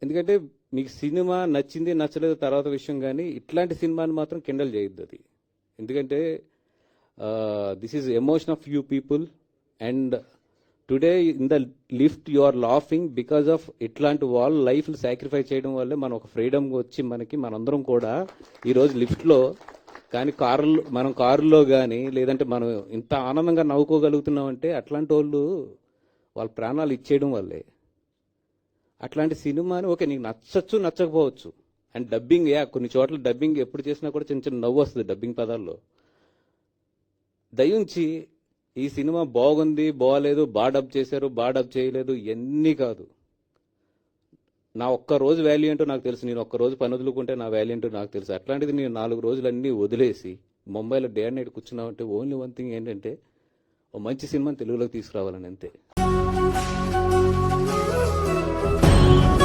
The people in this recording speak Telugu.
ఎందుకంటే మీకు సినిమా నచ్చింది నచ్చలేదు తర్వాత విషయం, కానీ ఇట్లాంటి సినిమాని మాత్రం కిండల్ చేయొద్దు అది. ఎందుకంటే this is emotion of you people, and today in the lift you are laughing because of ఇట్లాంటి వాళ్ళ లైఫ్లు సాక్రిఫైస్ చేయడం వల్లే మనం ఒక ఫ్రీడమ్ వచ్చి మనందరం కూడా ఈరోజు లిఫ్ట్లో కానీ మనం కారులో కానీ లేదంటే మనం ఇంత ఆనందంగా నవ్వుకోగలుగుతున్నామంటే అట్లాంటి వాళ్ళు వాళ్ళ ప్రాణాలు ఇచ్చేయడం వల్లే. అట్లాంటి సినిమాని ఓకే నీకు నచ్చచ్చు నచ్చకపోవచ్చు, అండ్ డబ్బింగ్ కొన్ని చోట్ల డబ్బింగ్ ఎప్పుడు చేసినా కూడా చిన్న చిన్న నవ్వు వస్తుంది డబ్బింగ్ పదాల్లో. దయించి ఈ సినిమా బాగుంది బాగాలేదు, బాగా డబ్ చేశారు బాగా డబ్ చేయలేదు ఇవన్నీ కాదు. నా ఒక్క రోజు వాల్యూ ఏంటో నాకు తెలుసు, నేను ఒక్క రోజు పని వదులుకుంటే నా వాల్యూ ఏంటో నాకు తెలుసు. అట్లాంటిది నేను 4 రోజులన్నీ వదిలేసి ముంబైలో డే అండ్ నైట్ కూర్చున్నామంటే ఓన్లీ వన్ థింగ్ ఏంటంటే ఓ మంచి సినిమాని తెలుగులోకి తీసుకురావాలని అంతే.